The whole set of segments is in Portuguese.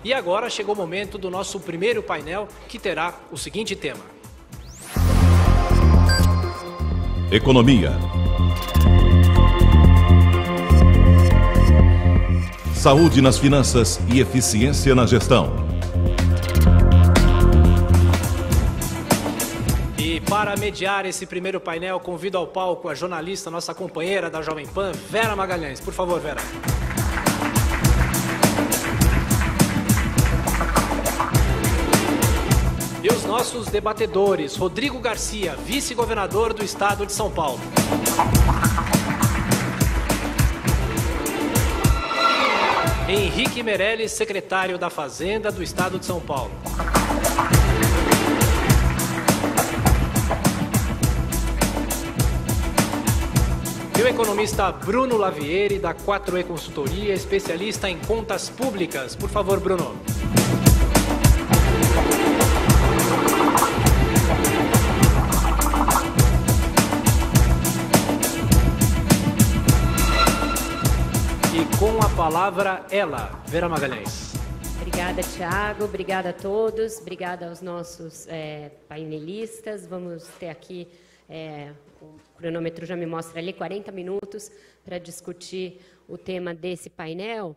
E agora chegou o momento do nosso primeiro painel, que terá o seguinte tema: Economia. Saúde nas finanças e eficiência na gestão. E para mediar esse primeiro painel, convido ao palco a jornalista, nossa companheira da Jovem Pan, Vera Magalhães. Por favor, Vera. E os nossos debatedores, Rodrigo Garcia, vice-governador do estado de São Paulo. Henrique Meirelles, secretário da Fazenda do estado de São Paulo. E o economista Bruno Lavieri, da 4E Consultoria, especialista em contas públicas. Por favor, Bruno. E com a palavra, ela, Vera Magalhães. Obrigada, Thiago. Obrigada a todos. Obrigada aos nossos painelistas. Vamos ter aqui... o cronômetro já me mostra ali, 40 minutos para discutir o tema desse painel.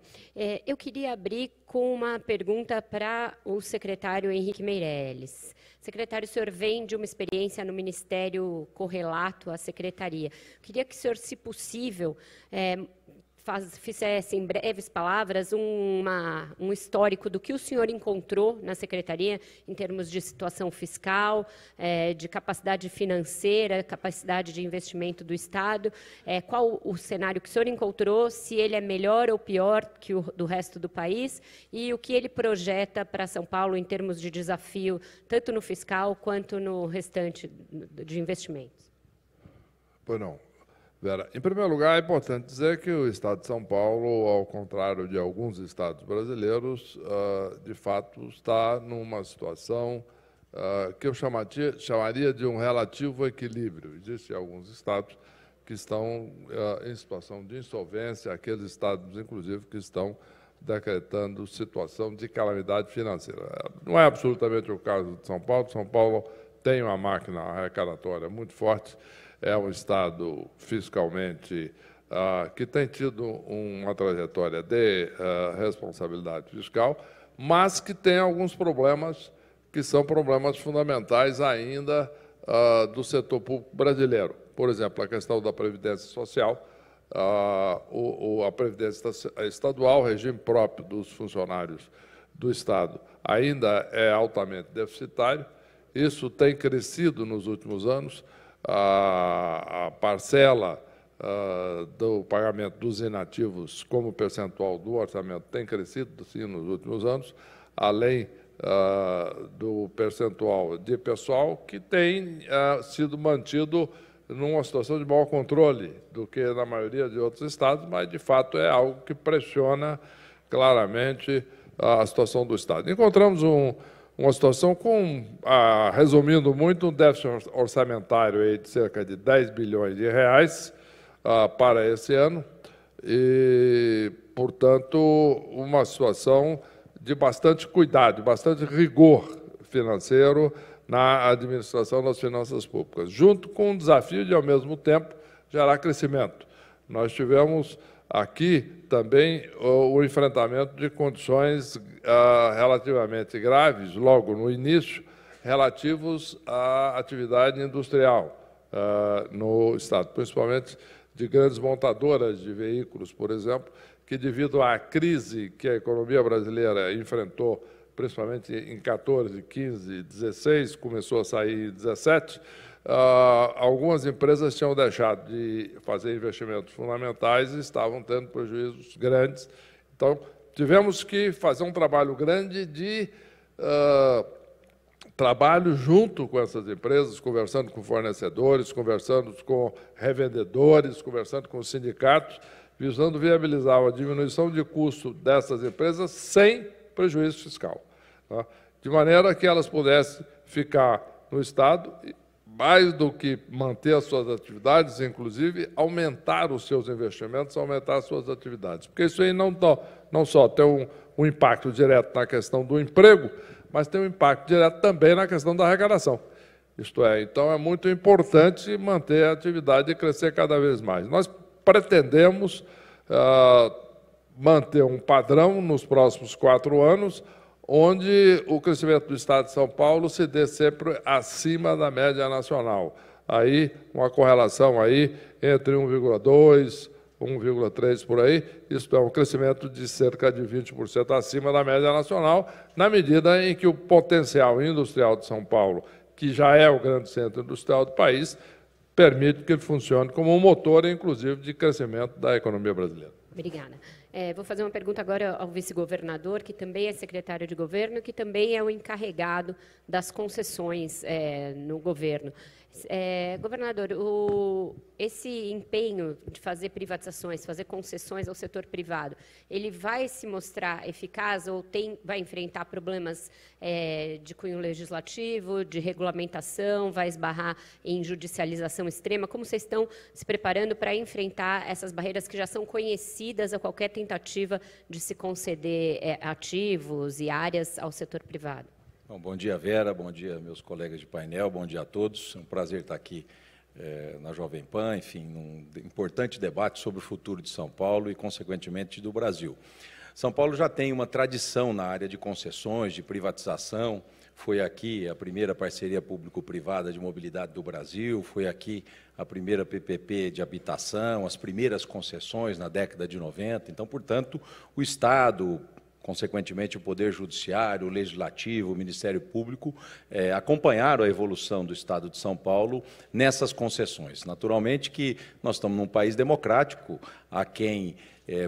Eu queria abrir com uma pergunta para o secretário Henrique Meirelles. Secretário, o senhor vem de uma experiência no Ministério correlato à Secretaria. Queria que o senhor, se possível, fizesse em breves palavras um histórico do que o senhor encontrou na Secretaria em termos de situação fiscal, de capacidade financeira, capacidade de investimento do Estado, qual o cenário que o senhor encontrou, se ele é melhor ou pior que o do resto do país e o que ele projeta para São Paulo em termos de desafio, tanto no fiscal quanto no restante de investimentos. Pois não. Vera, em primeiro lugar, é importante dizer que o Estado de São Paulo, ao contrário de alguns estados brasileiros, de fato está numa situação que eu chamaria de um relativo equilíbrio. Existem alguns estados que estão em situação de insolvência, aqueles estados, inclusive, que estão decretando situação de calamidade financeira. Não é absolutamente o caso de São Paulo. São Paulo tem uma máquina arrecadatória muito forte, é um estado fiscalmente que tem tido uma trajetória de responsabilidade fiscal, mas que tem alguns problemas que são problemas fundamentais ainda do setor público brasileiro. Por exemplo, a questão da Previdência Social, a Previdência Estadual, o regime próprio dos funcionários do Estado, ainda é altamente deficitário. Isso tem crescido nos últimos anos. A parcela do pagamento dos inativos como percentual do orçamento tem crescido, sim, nos últimos anos, além do percentual de pessoal que tem sido mantido numa situação de maior controle do que na maioria de outros estados, mas, de fato, é algo que pressiona claramente a situação do Estado. Encontramos uma situação com, resumindo muito, um déficit orçamentário aí de cerca de 10 bilhões de reais para esse ano e, portanto, uma situação de bastante cuidado, de bastante rigor financeiro na administração das finanças públicas, junto com o desafio de, ao mesmo tempo, gerar crescimento. Nós tivemos aqui também o enfrentamento de condições relativamente graves, logo no início, relativos à atividade industrial no Estado, principalmente de grandes montadoras de veículos, por exemplo, que, devido à crise que a economia brasileira enfrentou, principalmente em 14, 15, 16, começou a sair em 17, algumas empresas tinham deixado de fazer investimentos fundamentais e estavam tendo prejuízos grandes. Então, tivemos que fazer um trabalho grande de trabalho junto com essas empresas, conversando com fornecedores, conversando com revendedores, conversando com os sindicatos, visando viabilizar a diminuição de custo dessas empresas sem prejuízo fiscal, tá? De maneira que elas pudessem ficar no Estado mais do que manter as suas atividades, inclusive aumentar os seus investimentos, aumentar as suas atividades. Porque isso aí não só tem um impacto direto na questão do emprego, mas tem um impacto direto também na questão da arrecadação. Isto é, então é muito importante manter a atividade e crescer cada vez mais. Nós pretendemos manter um padrão nos próximos 4 anos, onde o crescimento do Estado de São Paulo se dê sempre acima da média nacional. Aí, uma correlação aí entre 1,2%, 1,3% por aí, isso é um crescimento de cerca de 20% acima da média nacional, na medida em que o potencial industrial de São Paulo, que já é o grande centro industrial do país, permite que ele funcione como um motor, inclusive, de crescimento da economia brasileira. Obrigada. Vou fazer uma pergunta agora ao vice-governador, que também é secretário de governo, que também é o encarregado das concessões no governo. Governador, esse empenho de fazer privatizações, fazer concessões ao setor privado, ele vai se mostrar eficaz ou vai enfrentar problemas de cunho legislativo, de regulamentação, vai esbarrar em judicialização extrema? Como vocês estão se preparando para enfrentar essas barreiras que já são conhecidas a qualquer tentativa de se conceder ativos e áreas ao setor privado? Bom dia, Vera, bom dia, meus colegas de painel, bom dia a todos. É um prazer estar aqui na Jovem Pan, enfim, num importante debate sobre o futuro de São Paulo e, consequentemente, do Brasil. São Paulo já tem uma tradição na área de concessões, de privatização. Foi aqui a primeira parceria público-privada de mobilidade do Brasil, foi aqui a primeira PPP de habitação, as primeiras concessões na década de 90. Então, portanto, o Estado, consequentemente, o Poder Judiciário, o Legislativo, o Ministério Público, acompanharam a evolução do Estado de São Paulo nessas concessões. Naturalmente que nós estamos num país democrático, a quem,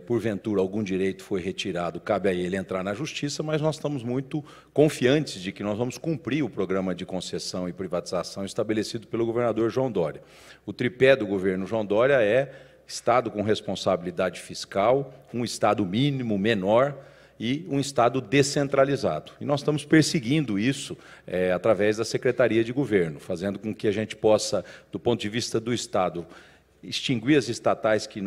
porventura, algum direito foi retirado, cabe a ele entrar na Justiça, mas nós estamos muito confiantes de que nós vamos cumprir o programa de concessão e privatização estabelecido pelo governador João Dória. O tripé do governo João Dória é Estado com responsabilidade fiscal, um Estado mínimo, menor, e um Estado descentralizado. E nós estamos perseguindo isso através da Secretaria de Governo, fazendo com que a gente possa, do ponto de vista do Estado, extinguir as estatais que,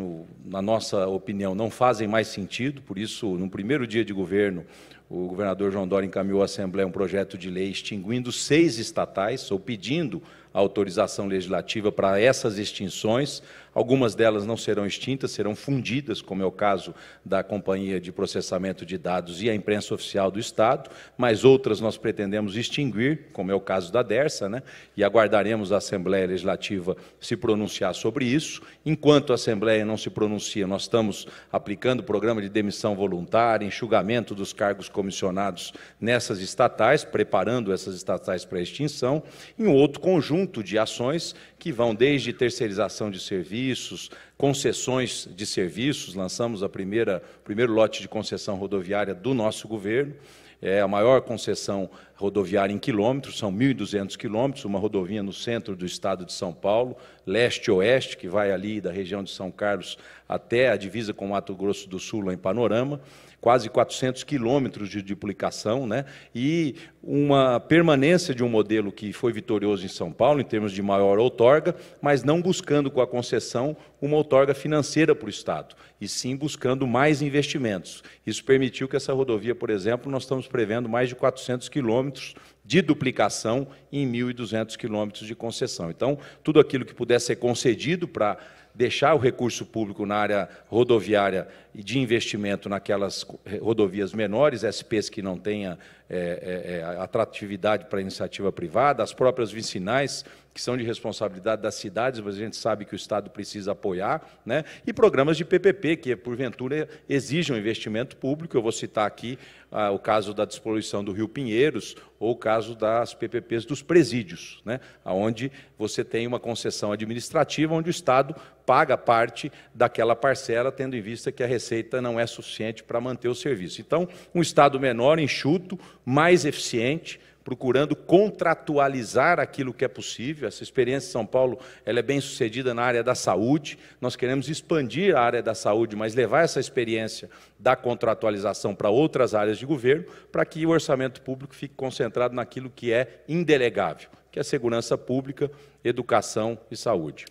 na nossa opinião, não fazem mais sentido. Por isso, no primeiro dia de governo, o governador João Dória encaminhou à Assembleia um projeto de lei extinguindo 6 estatais, ou pedindo a autorização legislativa para essas extinções. Algumas delas não serão extintas, serão fundidas, como é o caso da Companhia de Processamento de Dados e a Imprensa Oficial do Estado, mas outras nós pretendemos extinguir, como é o caso da Dersa, né? E aguardaremos a Assembleia Legislativa se pronunciar sobre isso. Enquanto a Assembleia não se pronuncia, nós estamos aplicando o programa de demissão voluntária, enxugamento dos cargos comissionados nessas estatais, preparando essas estatais para a extinção, e um outro conjunto de ações que vão desde terceirização de serviços, concessões de serviços. Lançamos o primeiro lote de concessão rodoviária do nosso governo. É a maior concessão rodoviária em quilômetros, são 1.200 quilômetros, uma rodovia no centro do estado de São Paulo, leste-oeste, que vai ali da região de São Carlos até a divisa com Mato Grosso do Sul, lá em Panorama, quase 400 quilômetros de duplicação, né? E uma permanência de um modelo que foi vitorioso em São Paulo, em termos de maior outorga, mas não buscando com a concessão uma outorga financeira para o Estado, e sim buscando mais investimentos. Isso permitiu que essa rodovia, por exemplo, nós estamos prevendo mais de 400 quilômetros de duplicação em 1.200 quilômetros de concessão. Então, tudo aquilo que puder ser concedido para deixar o recurso público na área rodoviária e de investimento naquelas rodovias menores, SPs que não tenham atratividade para a iniciativa privada, as próprias vicinais, que são de responsabilidade das cidades, mas a gente sabe que o Estado precisa apoiar, né? E programas de PPP, que, porventura, exigem um investimento público. Eu vou citar aqui o caso da despoluição do Rio Pinheiros, ou o caso das PPPs dos presídios, né? Onde você tem uma concessão administrativa, onde o Estado paga parte daquela parcela, tendo em vista que a receita não é suficiente para manter o serviço. Então, um Estado menor, enxuto, mais eficiente, procurando contratualizar aquilo que é possível. Essa experiência em São Paulo ela é bem sucedida na área da saúde. Nós queremos expandir a área da saúde, mas levar essa experiência da contratualização para outras áreas de governo, para que o orçamento público fique concentrado naquilo que é indelegável, que é segurança pública, educação e saúde.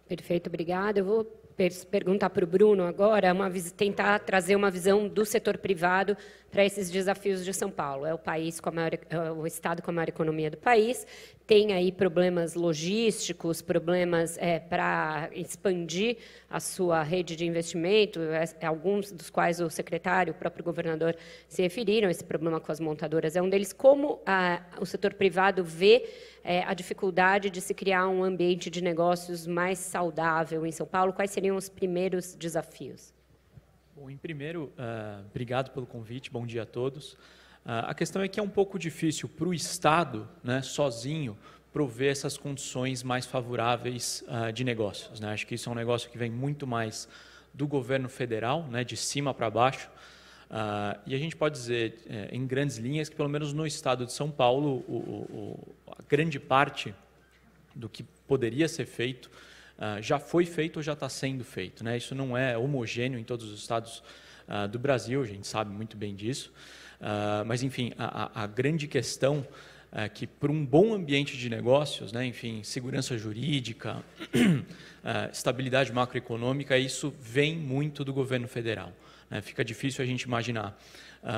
Perfeito, obrigada. Eu vou perguntar para o Bruno agora, tentar trazer uma visão do setor privado para esses desafios de São Paulo. É o estado com a maior economia do país, tem aí problemas logísticos, problemas para expandir a sua rede de investimento, alguns dos quais o secretário, o próprio governador se referiram. Esse problema com as montadoras é um deles. Como o setor privado vê a dificuldade de se criar um ambiente de negócios mais saudável em São Paulo? Quais seriam os primeiros desafios? Bom, em primeiro, obrigado pelo convite, bom dia a todos. A questão é que é um pouco difícil para o Estado, né, sozinho, prover essas condições mais favoráveis de negócios, né? Acho que isso é um negócio que vem muito mais do governo federal, né, de cima para baixo. E a gente pode dizer, em grandes linhas, que pelo menos no estado de São Paulo, a grande parte do que poderia ser feito já foi feito ou já está sendo feito, né? Isso não é homogêneo em todos os estados do Brasil, a gente sabe muito bem disso. Mas, enfim, a grande questão é que, para um bom ambiente de negócios, né, enfim, segurança jurídica, estabilidade macroeconômica, isso vem muito do governo federal. Fica difícil a gente imaginar,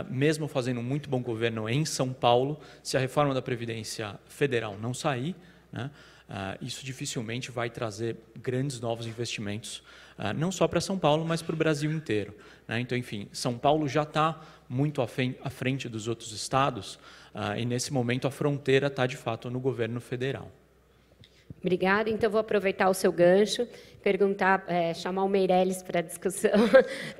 mesmo fazendo um muito bom governo em São Paulo, se a reforma da Previdência Federal não sair, né, isso dificilmente vai trazer grandes novos investimentos, não só para São Paulo, mas para o Brasil inteiro, né? Então, enfim, São Paulo já está muito à frente dos outros estados, e nesse momento a fronteira está, de fato, no governo federal. Obrigada. Então, vou aproveitar o seu gancho, chamar o Meirelles para a discussão,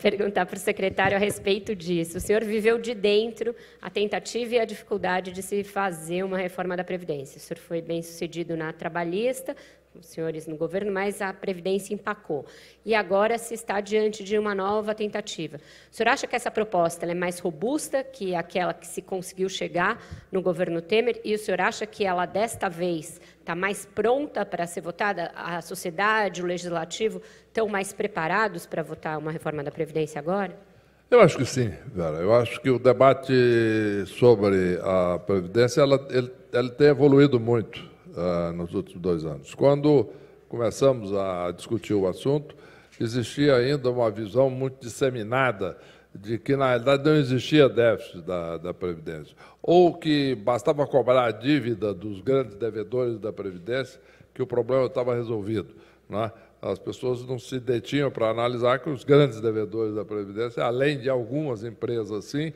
perguntar para o secretário a respeito disso. O senhor viveu de dentro a tentativa e a dificuldade de se fazer uma reforma da Previdência. O senhor foi bem-sucedido na trabalhista, os senhores no governo, mas a Previdência empacou. E agora se está diante de uma nova tentativa. O senhor acha que essa proposta ela é mais robusta que aquela que se conseguiu chegar no governo Temer? E o senhor acha que ela, desta vez, está mais pronta para ser votada? A sociedade, o legislativo, estão mais preparados para votar uma reforma da Previdência agora? Eu acho que sim, Vera. Eu acho que o debate sobre a Previdência ele tem evoluído muito nos últimos 2 anos. Quando começamos a discutir o assunto, existia ainda uma visão muito disseminada de que, na realidade, não existia déficit da Previdência, ou que bastava cobrar a dívida dos grandes devedores da Previdência, que o problema estava resolvido, né? As pessoas não se detinham para analisar que os grandes devedores da Previdência, além de algumas empresas, sim,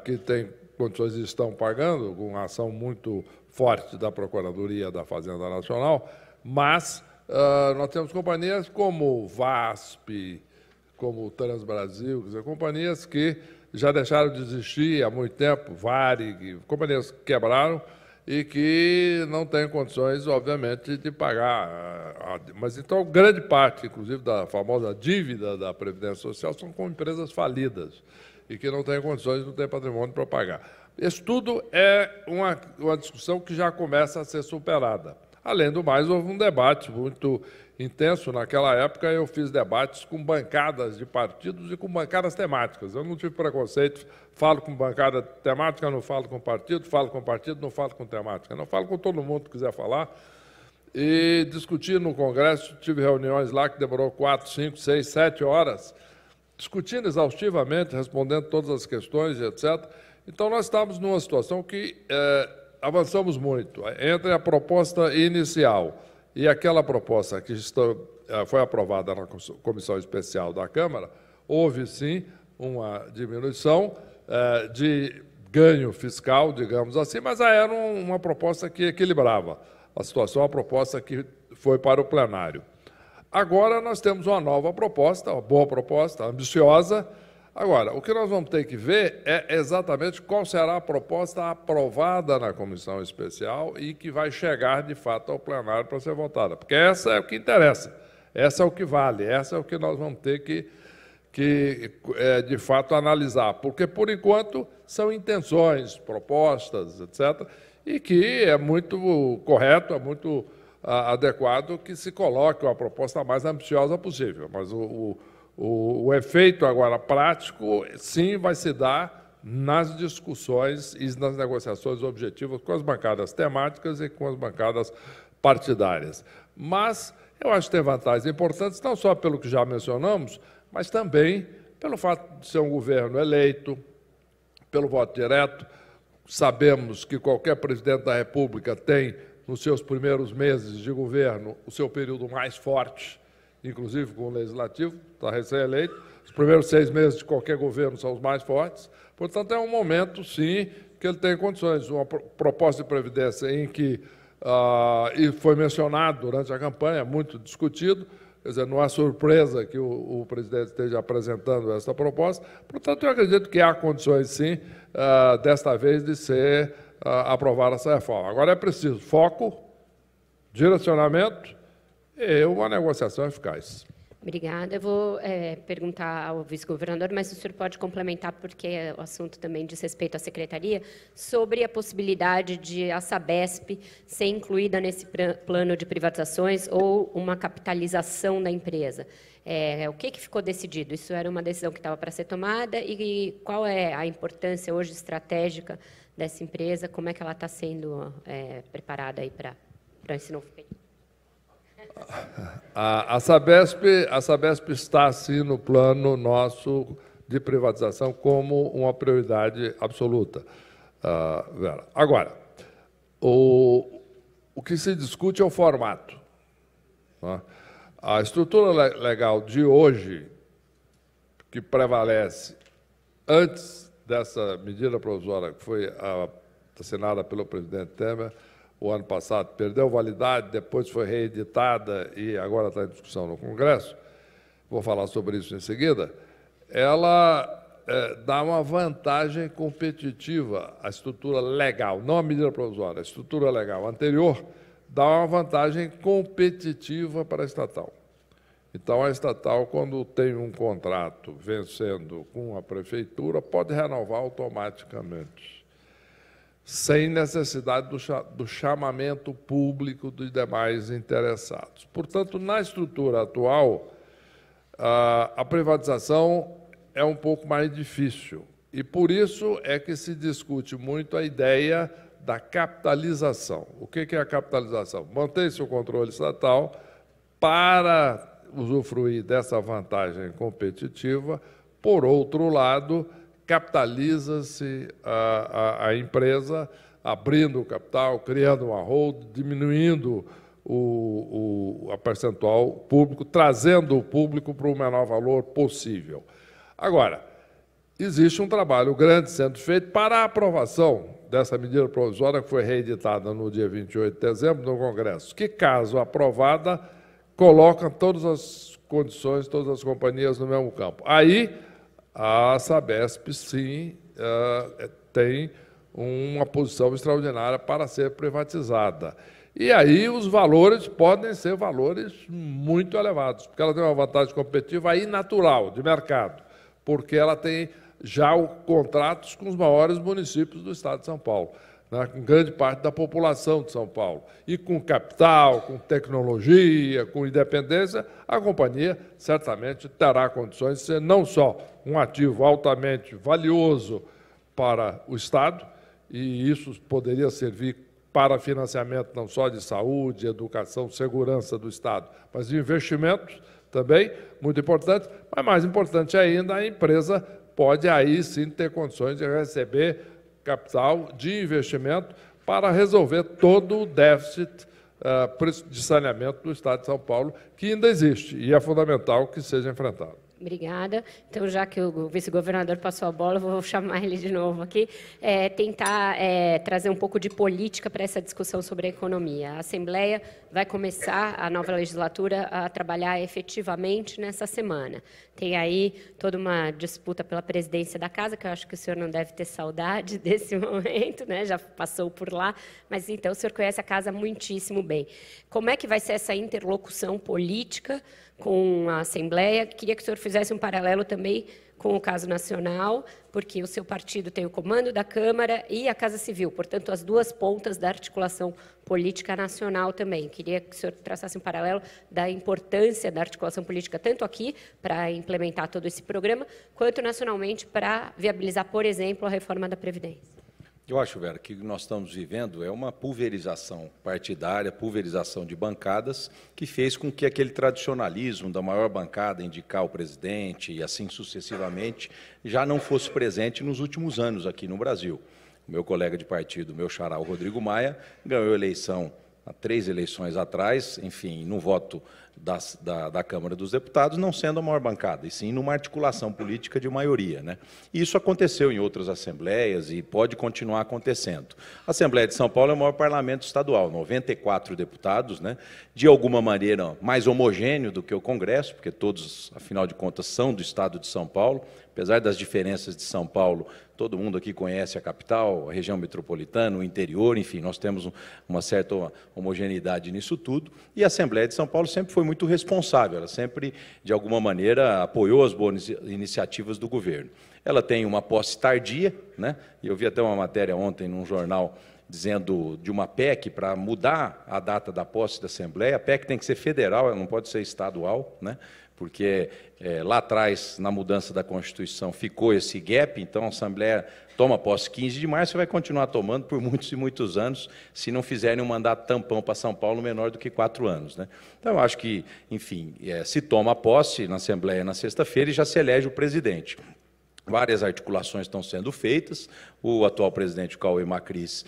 que têm condições e estão pagando, com uma ação muito forte da Procuradoria da Fazenda Nacional, mas nós temos companhias como VASP, como o Transbrasil, quer dizer, companhias que já deixaram de existir há muito tempo, Varig, companhias que quebraram e que não têm condições, obviamente, de pagar. Mas, então, grande parte, inclusive, da famosa dívida da Previdência Social são com empresas falidas e que não têm condições, não têm patrimônio para pagar. Isso tudo é uma discussão que já começa a ser superada. Além do mais, houve um debate muito intenso. Naquela época, eu fiz debates com bancadas de partidos e com bancadas temáticas. Eu não tive preconceito, falo com bancada temática, não falo com partido, não falo com temática. Não falo com todo mundo que quiser falar. E discuti no Congresso, tive reuniões lá que demorou 4, 5, 6, 7 horas, discutindo exaustivamente, respondendo todas as questões, etc. Então, nós estamos numa situação que avançamos muito. Entre a proposta inicial e aquela proposta que foi aprovada na Comissão Especial da Câmara, houve, sim, uma diminuição de ganho fiscal, digamos assim, mas era uma proposta que equilibrava a situação, a proposta que foi para o plenário. Agora, nós temos uma nova proposta, uma boa proposta, ambiciosa. Agora, o que nós vamos ter que ver é exatamente qual será a proposta aprovada na Comissão Especial e que vai chegar, de fato, ao plenário para ser votada. Porque essa é o que interessa, essa é o que vale, essa é o que nós vamos ter que de fato, analisar. Porque, por enquanto, são intenções, propostas, etc., e que é muito correto, é muito adequado que se coloque uma proposta mais ambiciosa possível. Mas o efeito agora prático, sim, vai se dar nas discussões e nas negociações objetivas com as bancadas temáticas e com as bancadas partidárias. Mas eu acho que tem vantagens importantes, não só pelo que já mencionamos, mas também pelo fato de ser um governo eleito, pelo voto direto. Sabemos que qualquer presidente da República tem, nos seus primeiros meses de governo, o seu período mais forte, inclusive com o Legislativo, está recém-eleito. Os primeiros 6 meses de qualquer governo são os mais fortes. Portanto, é um momento, sim, que ele tem condições. Uma proposta de previdência em que, e foi mencionado durante a campanha, muito discutido, quer dizer, não há surpresa que o presidente esteja apresentando essa proposta. Portanto, eu acredito que há condições, sim, desta vez, de ser aprovada essa reforma. Agora é preciso foco, direcionamento e uma negociação eficaz. Obrigada. Eu vou perguntar ao vice-governador, mas o senhor pode complementar, porque o assunto também diz respeito à secretaria, sobre a possibilidade de a Sabesp ser incluída nesse plano de privatizações ou uma capitalização da empresa. O que ficou decidido? Isso era uma decisão que estava para ser tomada e qual é a importância hoje estratégica dessa empresa? Como é que ela está sendo preparada aí para o ensino superior? A Sabesp está, sim, no plano nosso de privatização como uma prioridade absoluta. Vera. Agora, o que se discute é o formato. Né? A estrutura legal de hoje, que prevalece antes dessa medida provisória que foi assinada pelo presidente Temer, o ano passado, perdeu validade, depois foi reeditada e agora está em discussão no Congresso, vou falar sobre isso em seguida, ela dá uma vantagem competitiva à estrutura legal, não a medida provisória, a estrutura legal anterior dá uma vantagem competitiva para a estatal. Então, a estatal, quando tem um contrato vencendo com a prefeitura, pode renovar automaticamente, sem necessidade do chamamento público dos demais interessados. Portanto, na estrutura atual, a privatização é um pouco mais difícil, e por isso é que se discute muito a ideia da capitalização. O que é a capitalização? Mantém-se o controle estatal para usufruir dessa vantagem competitiva, por outro lado, capitaliza-se a empresa, abrindo o capital, criando uma hold, diminuindo a percentual público, trazendo o público para o menor valor possível. Agora, existe um trabalho grande sendo feito para a aprovação dessa medida provisória que foi reeditada no dia 28 de dezembro no Congresso, que, caso aprovada, coloca todas as condições, todas as companhias no mesmo campo. Aí, a Sabesp, sim, tem uma posição extraordinária para ser privatizada. E aí os valores podem ser valores muito elevados, porque ela tem uma vantagem competitiva aí natural, de mercado, porque ela tem já contratos com os maiores municípios do Estado de São Paulo, né, com grande parte da população de São Paulo. E com capital, com tecnologia, com independência, a companhia certamente terá condições de ser não só um ativo altamente valioso para o Estado, e isso poderia servir para financiamento não só de saúde, educação, segurança do Estado, mas de investimentos também, muito importante, mas mais importante ainda, a empresa pode aí sim ter condições de receber capital de investimento para resolver todo o déficit de saneamento do Estado de São Paulo, que ainda existe, e é fundamental que seja enfrentado. Obrigada. Então, já que o vice-governador passou a bola, eu vou chamar ele de novo aqui, tentar trazer um pouco de política para essa discussão sobre a economia. A Assembleia vai começar a nova legislatura a trabalhar efetivamente nessa semana. Tem aí toda uma disputa pela presidência da Casa, que eu acho que o senhor não deve ter saudade desse momento, né? Já passou por lá, mas então o senhor conhece a Casa muitíssimo bem. Como é que vai ser essa interlocução política com a Assembleia. Queria que o senhor fizesse um paralelo também com o caso nacional, porque o seu partido tem o comando da Câmara e a Casa Civil, portanto, as duas pontas da articulação política nacional também. Queria que o senhor traçasse um paralelo da importância da articulação política, tanto aqui, para implementar todo esse programa, quanto nacionalmente para viabilizar, por exemplo, a reforma da Previdência. Eu acho, Vera, que o que nós estamos vivendo é uma pulverização partidária, pulverização de bancadas, que fez com que aquele tradicionalismo da maior bancada indicar o presidente e assim sucessivamente já não fosse presente nos últimos anos aqui no Brasil. O meu colega de partido, meu xará, o Rodrigo Maia, ganhou a eleição há 3 eleições atrás, enfim, no voto da Câmara dos Deputados, não sendo a maior bancada, e sim numa articulação política de maioria, né? E isso aconteceu em outras assembleias e pode continuar acontecendo. A Assembleia de São Paulo é o maior parlamento estadual, 94 deputados, né? De alguma maneira mais homogêneo do que o Congresso, porque todos, afinal de contas, são do estado de São Paulo, apesar das diferenças de São Paulo. Todo mundo aqui conhece a capital, a região metropolitana, o interior, enfim, nós temos uma certa homogeneidade nisso tudo. E a Assembleia de São Paulo sempre foi muito responsável, ela sempre, de alguma maneira, apoiou as boas iniciativas do governo. Ela tem uma posse tardia, né? E eu vi até uma matéria ontem num jornal dizendo de uma PEC para mudar a data da posse da Assembleia. A PEC tem que ser federal, ela não pode ser estadual, né? Porque lá atrás, na mudança da Constituição, ficou esse gap, então a Assembleia toma posse 15 de março e vai continuar tomando por muitos e muitos anos, se não fizerem um mandato tampão para São Paulo menor do que 4 anos. Né? Então, eu acho que, enfim, se toma posse na Assembleia na sexta-feira e já se elege o presidente. Várias articulações estão sendo feitas, o atual presidente, o Cauê Macris,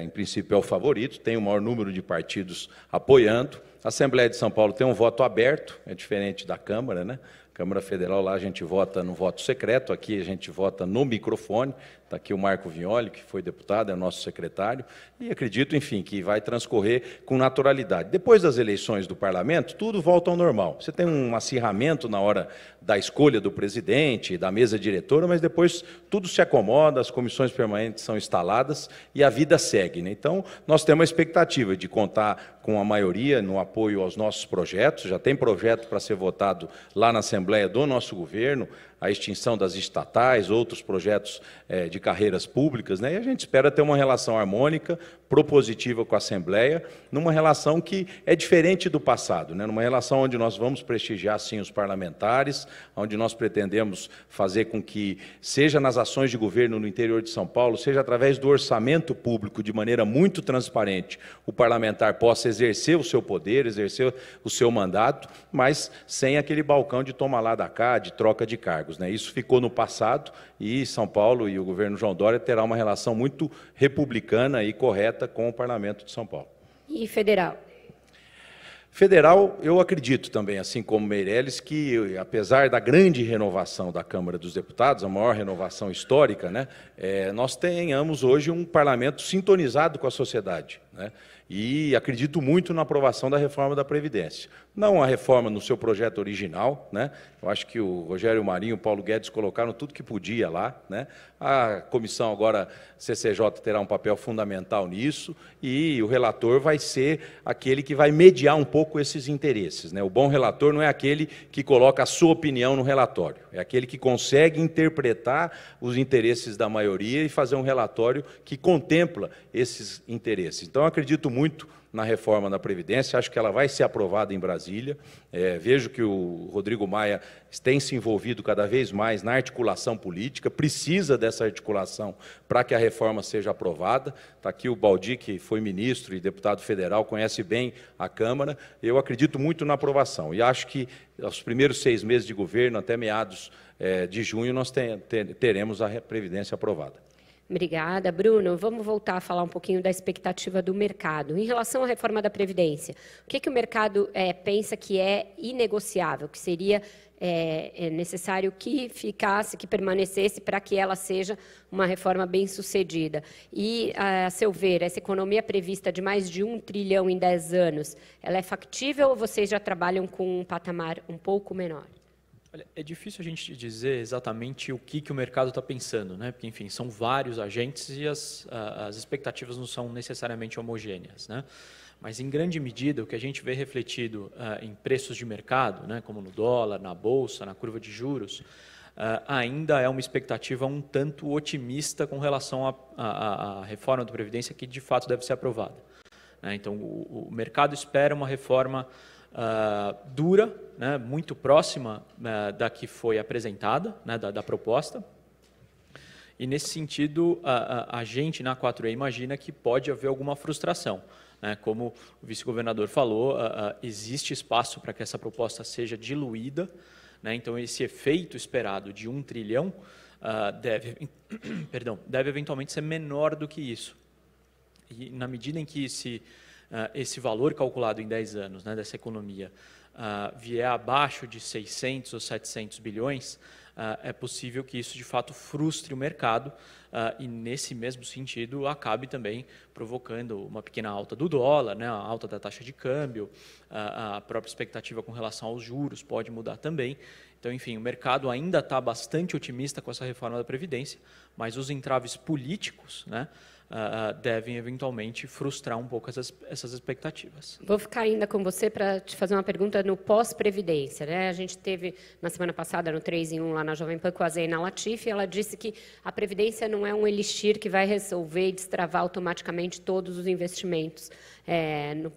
em princípio é o favorito, tem o maior número de partidos apoiando. A Assembleia de São Paulo tem um voto aberto, é diferente da Câmara, né? Câmara Federal, lá a gente vota no voto secreto, aqui a gente vota no microfone. Está aqui o Marco Vignoli, que foi deputado, é o nosso secretário, e acredito, enfim, que vai transcorrer com naturalidade. Depois das eleições do parlamento, tudo volta ao normal. Você tem um acirramento na hora da escolha do presidente, da mesa diretora, mas depois tudo se acomoda, as comissões permanentes são instaladas e a vida segue, né? Então, nós temos a expectativa de contar com a maioria no apoio aos nossos projetos, já tem projeto para ser votado lá na Assembleia do nosso governo, a extinção das estatais, outros projetos de carreiras públicas, né? E a gente espera ter uma relação harmônica, propositiva com a Assembleia, numa relação que é diferente do passado, né? Numa relação onde nós vamos prestigiar, sim, os parlamentares, onde nós pretendemos fazer com que, seja nas ações de governo no interior de São Paulo, seja através do orçamento público, de maneira muito transparente, o parlamentar possa exercer o seu poder, exercer o seu mandato, mas sem aquele balcão de toma lá da cá, de troca de cargos, né? Isso ficou no passado e São Paulo e o governo João Dória terá uma relação muito republicana e correta com o Parlamento de São Paulo. E federal? Federal, eu acredito também, assim como Meirelles, que apesar da grande renovação da Câmara dos Deputados, a maior renovação histórica, né, nós tenhamos hoje um parlamento sintonizado com a sociedade, né? E acredito muito na aprovação da reforma da Previdência. Não a reforma no seu projeto original, né? Eu acho que o Rogério Marinho e o Paulo Guedes colocaram tudo que podia lá, né? A comissão agora, CCJ, terá um papel fundamental nisso e o relator vai ser aquele que vai mediar um pouco esses interesses, né? O bom relator não é aquele que coloca a sua opinião no relatório, é aquele que consegue interpretar os interesses da maioria e fazer um relatório que contempla esses interesses. Então, eu acredito muito na reforma da Previdência, acho que ela vai ser aprovada em Brasília. Vejo que o Rodrigo Maia tem se envolvido cada vez mais na articulação política, precisa dessa articulação para que a reforma seja aprovada. Está aqui o Baldi, que foi ministro e deputado federal, conhece bem a Câmara. Eu acredito muito na aprovação e acho que os primeiros 6 meses de governo, até meados de junho, nós teremos a Previdência aprovada. Obrigada, Bruno. Vamos voltar a falar um pouquinho da expectativa do mercado. Em relação à reforma da Previdência, o que o mercado pensa que é inegociável, que seria necessário que ficasse, que permanecesse para que ela seja uma reforma bem-sucedida? E, a seu ver, essa economia prevista de mais de 1 trilhão em 10 anos, ela é factível ou vocês já trabalham com um patamar um pouco menor? Olha, é difícil a gente dizer exatamente o que o mercado está pensando, né? Porque, enfim, são vários agentes e as expectativas não são necessariamente homogêneas, né? Mas, em grande medida, o que a gente vê refletido em preços de mercado, né, como no dólar, na bolsa, na curva de juros, ainda é uma expectativa um tanto otimista com relação à reforma da Previdência que, de fato, deve ser aprovada. Então, o mercado espera uma reforma dura, né, muito próxima da que foi apresentada, né, da proposta. E, nesse sentido, a gente, na 4E, imagina que pode haver alguma frustração. Como o vice-governador falou, existe espaço para que essa proposta seja diluída, né? Então, esse efeito esperado de 1 trilhão deve eventualmente ser menor do que isso. E, na medida em que esse valor calculado em 10 anos, né, dessa economia vier abaixo de 600 ou 700 bilhões, é possível que isso, de fato, frustre o mercado e, nesse mesmo sentido, acabe também provocando uma pequena alta do dólar, né, a alta da taxa de câmbio, a própria expectativa com relação aos juros pode mudar também. Então, enfim, o mercado ainda está bastante otimista com essa reforma da Previdência, mas os entraves políticos, né, devem eventualmente frustrar um pouco essas expectativas. Vou ficar ainda com você para te fazer uma pergunta no pós-previdência, né? A gente teve na semana passada no 3 em 1 lá na Jovem Pan com a Zeina Latif, e ela disse que a previdência não é um elixir que vai resolver e destravar automaticamente todos os investimentos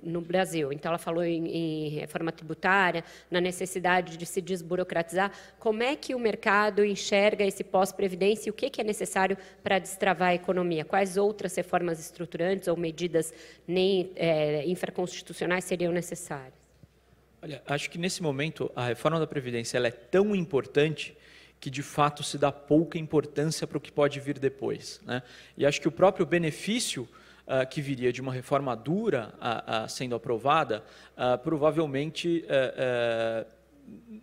no Brasil. Então, ela falou em reforma tributária, na necessidade de se desburocratizar. Como é que o mercado enxerga esse pós-previdência e o que é necessário para destravar a economia? Quais outras reformas estruturantes ou medidas infraconstitucionais seriam necessárias? Olha, acho que, nesse momento, a reforma da Previdência ela é tão importante que, de fato, se dá pouca importância para o que pode vir depois, né? E acho que o próprio benefício que viria de uma reforma dura sendo aprovada, provavelmente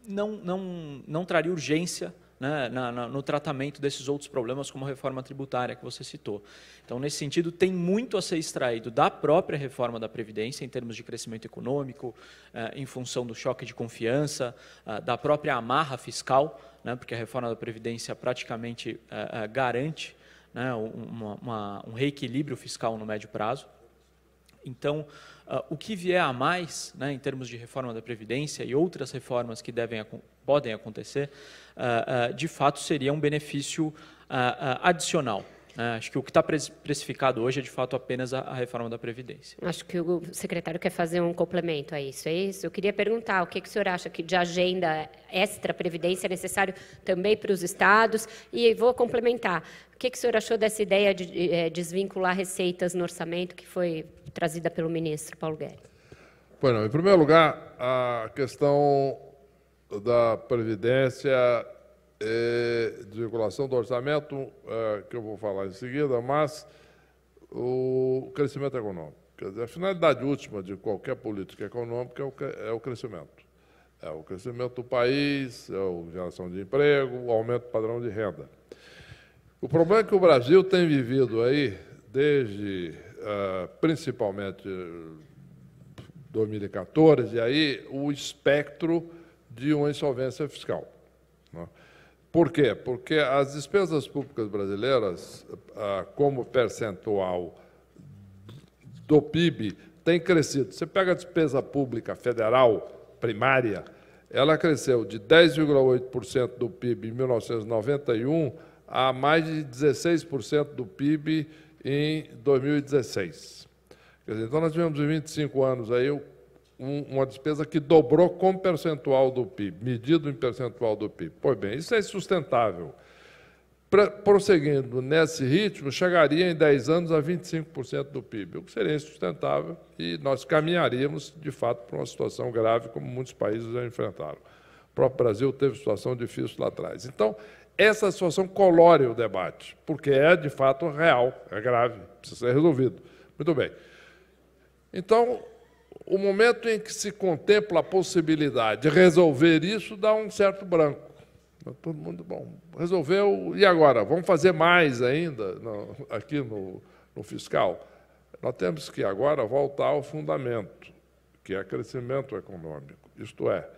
não traria urgência, né, no tratamento desses outros problemas, como a reforma tributária que você citou. Então, nesse sentido, tem muito a ser extraído da própria reforma da Previdência, em termos de crescimento econômico, em função do choque de confiança, da própria amarra fiscal, né, porque a reforma da Previdência praticamente garante, né, um reequilíbrio fiscal no médio prazo. Então, o que vier a mais, né, em termos de reforma da Previdência e outras reformas que podem acontecer, de fato seria um benefício adicional. Acho que o que está precificado hoje é, de fato, apenas a reforma da Previdência. Acho que o secretário quer fazer um complemento a isso, é isso? Eu queria perguntar, o que o senhor acha que de agenda extra-previdência é necessário também para os estados? E vou complementar, o que o senhor achou dessa ideia de desvincular receitas no orçamento que foi trazida pelo ministro Paulo Guedes? Bueno, em primeiro lugar, a questão da Previdência, desvinculação do orçamento, que eu vou falar em seguida, mas o crescimento econômico. Quer dizer, a finalidade última de qualquer política econômica é o crescimento. É o crescimento do país, é a geração de emprego, o aumento do padrão de renda. O problema é que o Brasil tem vivido aí, desde principalmente 2014, e aí o espectro de uma insolvência fiscal. Né? Por quê? Porque as despesas públicas brasileiras, como percentual do PIB, tem crescido. Você pega a despesa pública federal primária, ela cresceu de 10,8% do PIB em 1991 a mais de 16% do PIB em 2016. Quer dizer, então, nós tivemos em 25 anos aí uma despesa que dobrou como percentual do PIB, medido em percentual do PIB. Pois bem, isso é insustentável. Prosseguindo nesse ritmo, chegaria em 10 anos a 25% do PIB, o que seria insustentável, e nós caminharíamos, de fato, para uma situação grave, como muitos países já enfrentaram. O próprio Brasil teve situação difícil lá atrás. Então, essa situação colore o debate, porque é, de fato, real, é grave, precisa ser resolvido. Muito bem. Então, o momento em que se contempla a possibilidade de resolver isso dá um certo branco. Todo mundo, bom, resolveu, e agora? Vamos fazer mais ainda aqui no fiscal? Nós temos que agora voltar ao fundamento, que é crescimento econômico. Isto é,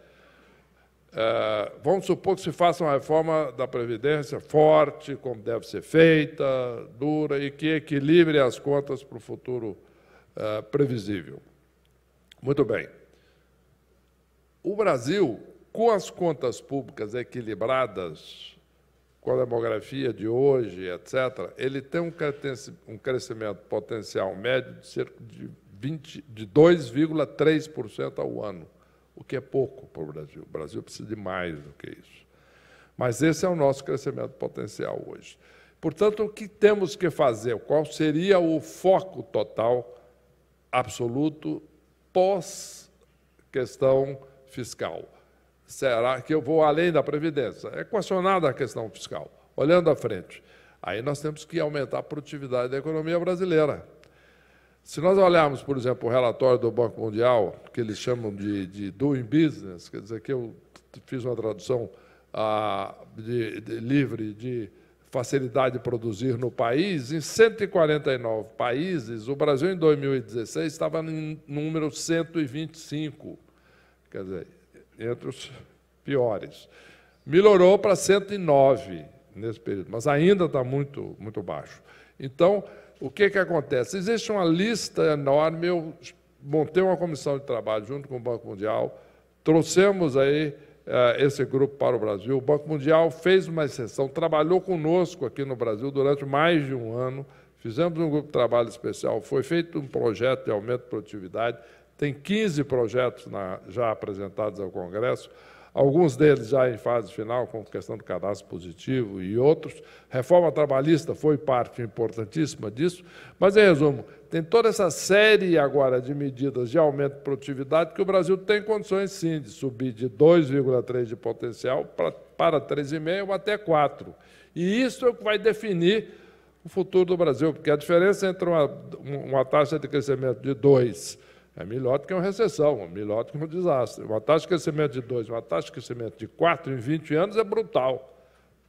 vamos supor que se faça uma reforma da Previdência forte, como deve ser feita, dura, e que equilibre as contas para o futuro previsível. Muito bem. O Brasil, com as contas públicas equilibradas, com a demografia de hoje, etc., ele tem um crescimento potencial médio de cerca de 2,3% ao ano, o que é pouco para o Brasil. O Brasil precisa de mais do que isso. Mas esse é o nosso crescimento potencial hoje. Portanto, o que temos que fazer? Qual seria o foco total, absoluto, pós-questão fiscal? Será que eu vou além da Previdência? É equacionada a questão fiscal, olhando à frente. Aí nós temos que aumentar a produtividade da economia brasileira. Se nós olharmos, por exemplo, o relatório do Banco Mundial, que eles chamam de Doing Business, quer dizer que eu fiz uma tradução livre de facilidade de produzir no país, em 149 países, o Brasil, em 2016, estava no número 125, quer dizer, entre os piores. Melhorou para 109 nesse período, mas ainda está muito, muito baixo. Então, o que acontece? Existe uma lista enorme, eu montei uma comissão de trabalho junto com o Banco Mundial, trouxemos aí esse grupo para o Brasil. O Banco Mundial fez uma exceção, trabalhou conosco aqui no Brasil durante mais de um ano, fizemos um grupo de trabalho especial, foi feito um projeto de aumento de produtividade, tem 15 projetos já apresentados ao Congresso, alguns deles já em fase final, com questão do cadastro positivo e outros. Reforma trabalhista foi parte importantíssima disso, mas, em resumo, tem toda essa série agora de medidas de aumento de produtividade que o Brasil tem condições, sim, de subir de 2,3 de potencial para 3,5 ou até 4. E isso é o que vai definir o futuro do Brasil, porque a diferença entre uma taxa de crescimento de 2 é melhor do que uma recessão, é melhor do que um desastre. Uma taxa de crescimento de 2, uma taxa de crescimento de 4 em 20 anos é brutal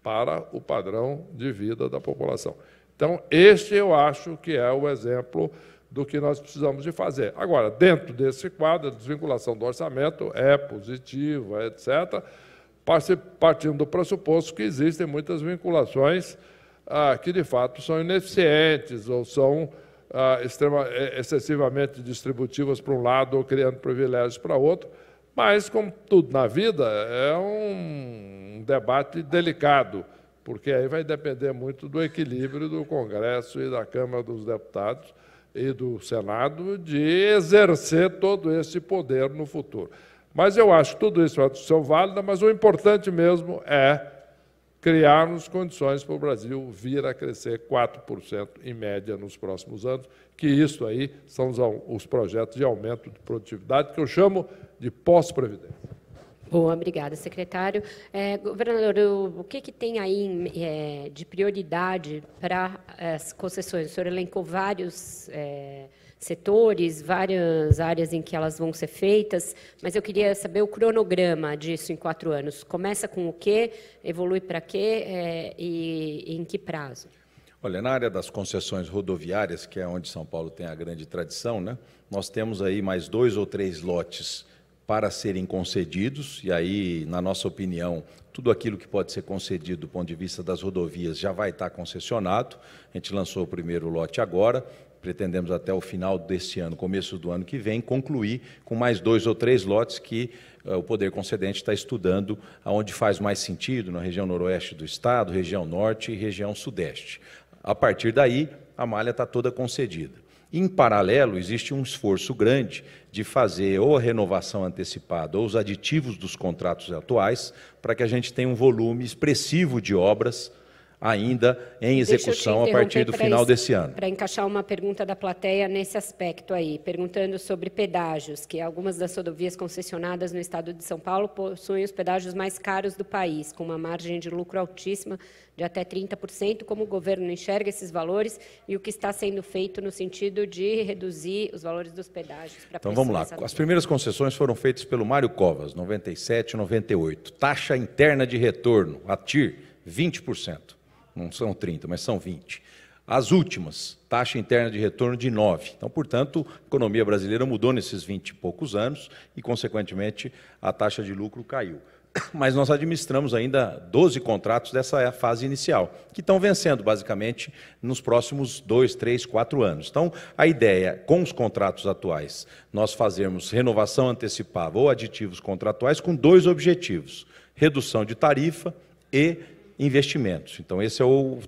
para o padrão de vida da população. Então, este eu acho que é o exemplo do que nós precisamos de fazer. Agora, dentro desse quadro, a desvinculação do orçamento é positiva, etc., partindo do pressuposto que existem muitas vinculações que, de fato, são ineficientes ou são excessivamente distributivas para um lado ou criando privilégios para outro, mas, como tudo na vida, é um debate delicado, porque aí vai depender muito do equilíbrio do Congresso e da Câmara dos Deputados e do Senado de exercer todo esse poder no futuro. Mas eu acho que tudo isso é uma discussão válida, mas o importante mesmo é criarmos condições para o Brasil vir a crescer 4% em média nos próximos anos, que isso aí são os projetos de aumento de produtividade, que eu chamo de pós-previdência. Boa, obrigada, secretário. Governador, o que tem aí de prioridade para as concessões? O senhor elencou vários setores, várias áreas em que elas vão ser feitas, mas eu queria saber o cronograma disso em 4 anos. Começa com o quê, evolui para quê e em que prazo? Olha, na área das concessões rodoviárias, que é onde São Paulo tem a grande tradição, né, nós temos aí mais 2 ou 3 lotes para serem concedidos, e aí, na nossa opinião, tudo aquilo que pode ser concedido do ponto de vista das rodovias já vai estar concessionado. A gente lançou o primeiro lote agora, pretendemos até o final deste ano, começo do ano que vem, concluir com mais 2 ou 3 lotes que o Poder Concedente está estudando aonde faz mais sentido, na região noroeste do estado, região norte e região sudeste. A partir daí, a malha está toda concedida. Em paralelo, existe um esforço grande de fazer ou a renovação antecipada ou os aditivos dos contratos atuais para que a gente tenha um volume expressivo de obras ainda em execução a partir do final desse ano. Para encaixar uma pergunta da plateia nesse aspecto aí, perguntando sobre pedágios, que algumas das rodovias concessionadas no estado de São Paulo possuem os pedágios mais caros do país, com uma margem de lucro altíssima de até 30%. Como o governo enxerga esses valores e o que está sendo feito no sentido de reduzir os valores dos pedágios? Então, vamos lá. As primeiras concessões foram feitas pelo Mário Covas, 97 e 98. Taxa interna de retorno, a TIR, 20%. Não são 30, mas são 20. As últimas, taxa interna de retorno de 9. Então, portanto, a economia brasileira mudou nesses 20 e poucos anos e, consequentemente, a taxa de lucro caiu. mas nós administramos ainda 12 contratos dessa fase inicial, que estão vencendo, basicamente, nos próximos 2, 3, 4 anos. Então, a ideia, com os contratos atuais, nós fazermos renovação antecipada ou aditivos contratuais com 2 objetivos: redução de tarifa e investimentos. Então, esse é o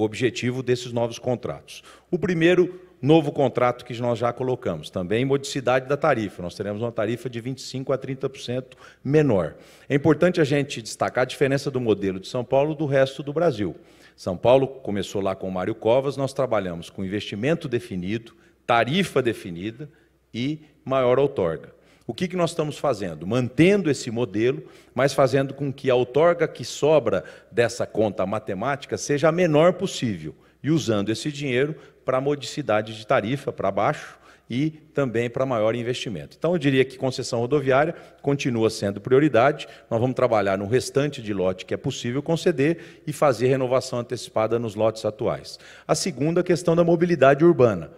objetivo desses novos contratos. O primeiro novo contrato que nós já colocamos, também modicidade da tarifa. Nós teremos uma tarifa de 25% a 30% menor. É importante a gente destacar a diferença do modelo de São Paulo do resto do Brasil. São Paulo começou lá com o Mário Covas, nós trabalhamos com investimento definido, tarifa definida e maior outorga. O que nós estamos fazendo? Mantendo esse modelo, mas fazendo com que a outorga que sobra dessa conta matemática seja a menor possível, e usando esse dinheiro para modicidade de tarifa para baixo e também para maior investimento. Então, eu diria que concessão rodoviária continua sendo prioridade. Nós vamos trabalhar no restante de lote que é possível conceder e fazer renovação antecipada nos lotes atuais. A segunda, a questão da mobilidade urbana.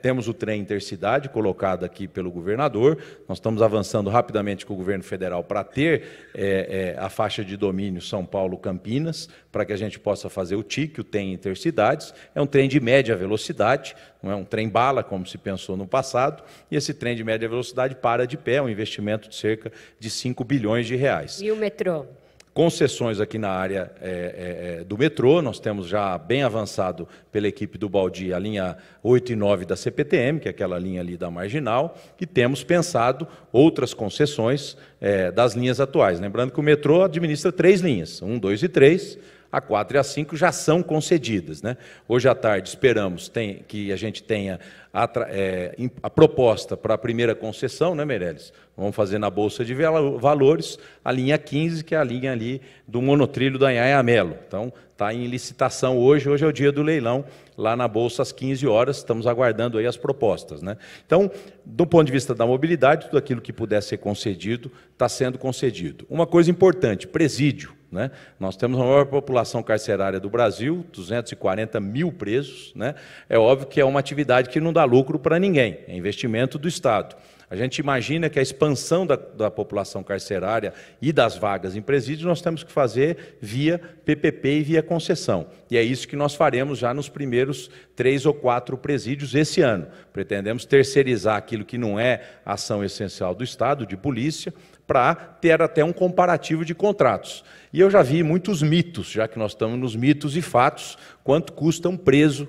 Temos o trem intercidade colocado aqui pelo governador, nós estamos avançando rapidamente com o governo federal para ter a faixa de domínio São Paulo-Campinas, para que a gente possa fazer o TIC, o trem intercidades. É um trem de média velocidade, não é um trem-bala, como se pensou no passado, e esse trem de média velocidade para de pé, um investimento de cerca de 5 bilhões de reais. E o metrô? Concessões aqui na área do metrô, nós temos já bem avançado pela equipe do Baldi a linha 8 e 9 da CPTM, que é aquela linha ali da Marginal, e temos pensado outras concessões das linhas atuais. Lembrando que o metrô administra 3 linhas, 1, 2 e 3, a 4 e a 5 já são concedidas. Hoje à tarde esperamos que a gente tenha a proposta para a primeira concessão, Meirelles? Vamos fazer na Bolsa de Valores a linha 15, que é a linha ali do monotrilho da Anhanha Melo. Então, está em licitação hoje é o dia do leilão, lá na Bolsa às 15 horas, estamos aguardando aí as propostas. Então, do ponto de vista da mobilidade, tudo aquilo que puder ser concedido, está sendo concedido. Uma coisa importante, presídio. Nós temos a maior população carcerária do Brasil, 240 mil presos. É óbvio que é uma atividade que não dá lucro para ninguém, é investimento do Estado. A gente imagina que a expansão da população carcerária e das vagas em presídios nós temos que fazer via PPP e via concessão. E é isso que nós faremos já nos primeiros 3 ou 4 presídios esse ano. Pretendemos terceirizar aquilo que não é ação essencial do Estado, de polícia, para ter até um comparativo de contratos. E eu já vi muitos mitos, já que nós estamos nos mitos e fatos, quanto custa um preso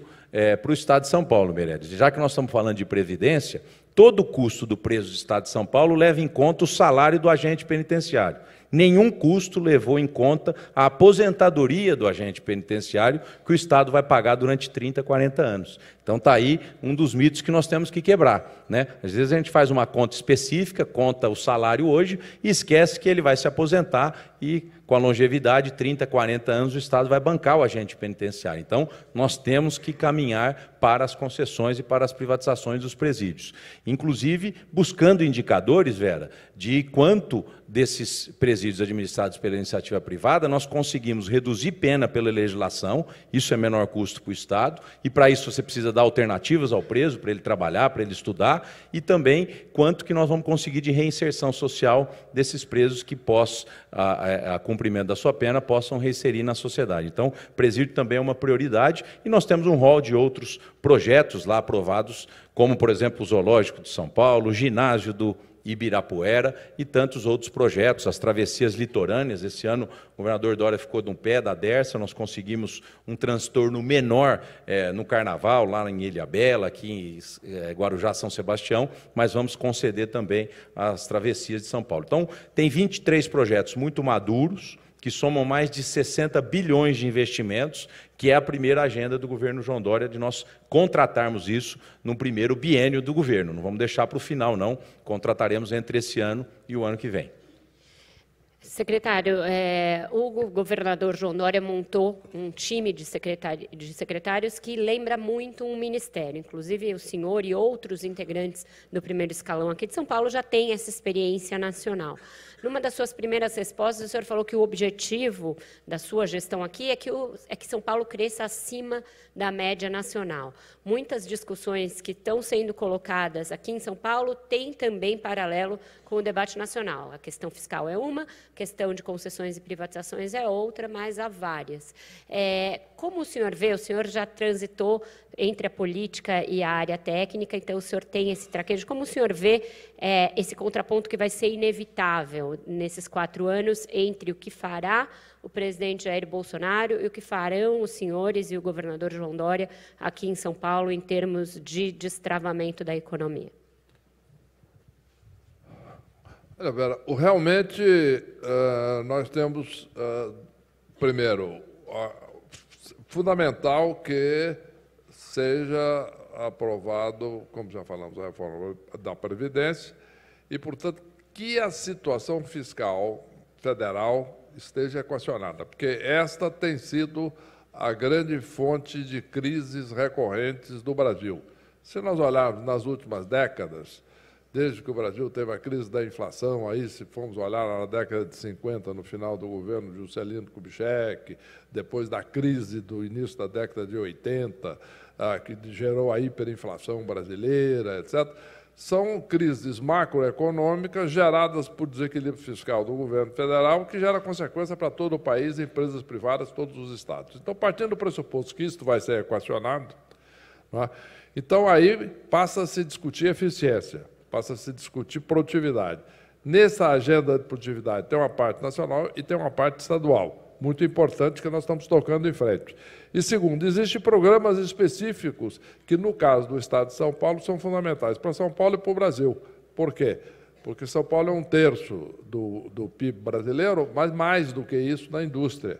para o Estado de São Paulo, Meirelles. Já que nós estamos falando de previdência, todo o custo do preso do Estado de São Paulo leva em conta o salário do agente penitenciário. Nenhum custo levou em conta a aposentadoria do agente penitenciário que o Estado vai pagar durante 30, 40 anos. Então está aí um dos mitos que nós temos que quebrar. Às vezes a gente faz uma conta específica, conta o salário hoje e esquece que ele vai se aposentar e com a longevidade, 30, 40 anos, o Estado vai bancar o agente penitenciário. Então, nós temos que caminhar para as concessões e para as privatizações dos presídios. Inclusive, buscando indicadores, Vera, de quanto desses presídios administrados pela iniciativa privada nós conseguimos reduzir pena pela legislação, isso é menor custo para o Estado, e para isso você precisa dar alternativas ao preso, para ele trabalhar, para ele estudar, e também quanto que nós vamos conseguir de reinserção social desses presos que pós a cumprimento da sua pena possam reinserir na sociedade. Então, presídio também é uma prioridade e nós temos um rol de outros projetos lá aprovados, como, por exemplo, o Zoológico de São Paulo, o ginásio do Ibirapuera e tantos outros projetos, as travessias litorâneas. Esse ano o governador Dória ficou de um pé da Dersa, nós conseguimos um transtorno menor no Carnaval, lá em Ilhabela, aqui em Guarujá, São Sebastião, mas vamos conceder também as travessias de São Paulo. Então, tem 23 projetos muito maduros, que somam mais de 60 bilhões de investimentos, que é a primeira agenda do governo João Dória, de nós contratarmos isso no primeiro biênio do governo. Não vamos deixar para o final, não. Contrataremos entre esse ano e o ano que vem. Secretário, o governador João Dória montou um time de secretários que lembra muito um ministério. Inclusive, o senhor e outros integrantes do primeiro escalão aqui de São Paulo já têm essa experiência nacional. Numa das suas primeiras respostas, o senhor falou que o objetivo da sua gestão aqui é que São Paulo cresça acima da média nacional. Muitas discussões que estão sendo colocadas aqui em São Paulo têm também paralelo com o debate nacional. A questão fiscal é uma, questão de concessões e privatizações é outra, mas há várias. Como o senhor vê, o senhor já transitou entre a política e a área técnica, então o senhor tem esse traquejo. Como o senhor vê esse contraponto que vai ser inevitável nesses 4 anos entre o que fará o presidente Jair Bolsonaro e o que farão os senhores e o governador João Dória aqui em São Paulo em termos de destravamento da economia? Olha, Vera, realmente nós temos, primeiro, fundamental que seja aprovado, como já falamos, a reforma da Previdência e, portanto, que a situação fiscal federal esteja equacionada, porque esta tem sido a grande fonte de crises recorrentes do Brasil. Se nós olharmos nas últimas décadas, desde que o Brasil teve a crise da inflação, aí se formos olhar na década de 50, no final do governo Juscelino Kubitschek, depois da crise do início da década de 80, que gerou a hiperinflação brasileira, etc., são crises macroeconômicas geradas por desequilíbrio fiscal do governo federal, que gera consequência para todo o país, empresas privadas, todos os estados. Então, partindo do pressuposto que isso vai ser equacionado, né, então aí passa a se discutir eficiência, passa a se discutir produtividade. Nessa agenda de produtividade tem uma parte nacional e tem uma parte estadual, muito importante, que nós estamos tocando em frente. E, segundo, existem programas específicos que, no caso do Estado de São Paulo, são fundamentais para São Paulo e para o Brasil. Por quê? Porque São Paulo é 1/3 do PIB brasileiro, mas mais do que isso na indústria,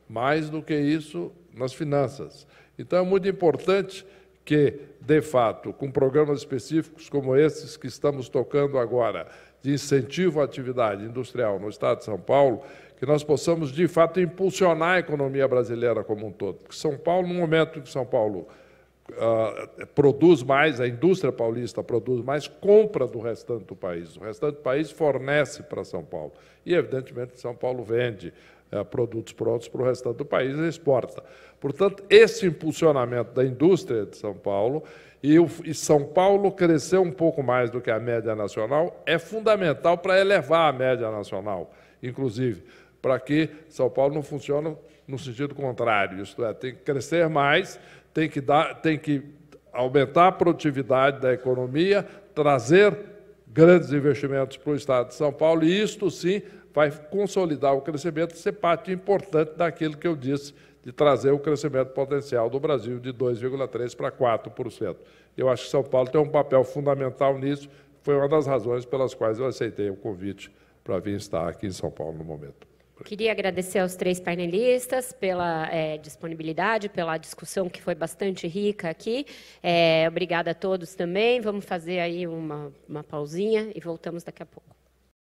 mais do que isso nas finanças. Então, é muito importante que, de fato, com programas específicos como esses que estamos tocando agora, de incentivo à atividade industrial no Estado de São Paulo, que nós possamos, de fato, impulsionar a economia brasileira como um todo. Porque São Paulo, no momento em que São Paulo produz mais, a indústria paulista produz mais, compra do restante do país. O restante do país fornece para São Paulo. E, evidentemente, São Paulo vende produtos prontos para o restante do país e exporta. Portanto, esse impulsionamento da indústria de São Paulo e São Paulo crescer um pouco mais do que a média nacional é fundamental para elevar a média nacional, inclusive, para que São Paulo não funcione no sentido contrário, isto é, tem que crescer mais, tem que aumentar a produtividade da economia, trazer grandes investimentos para o Estado de São Paulo, e isto, sim, vai consolidar o crescimento e ser parte importante daquilo que eu disse, de trazer o crescimento potencial do Brasil de 2,3% para 4%. Eu acho que São Paulo tem um papel fundamental nisso, foi uma das razões pelas quais eu aceitei o convite para vir estar aqui em São Paulo no momento. Queria agradecer aos 3 painelistas pela disponibilidade, pela discussão que foi bastante rica aqui. Obrigada a todos também. Vamos fazer aí uma pausinha e voltamos daqui a pouco.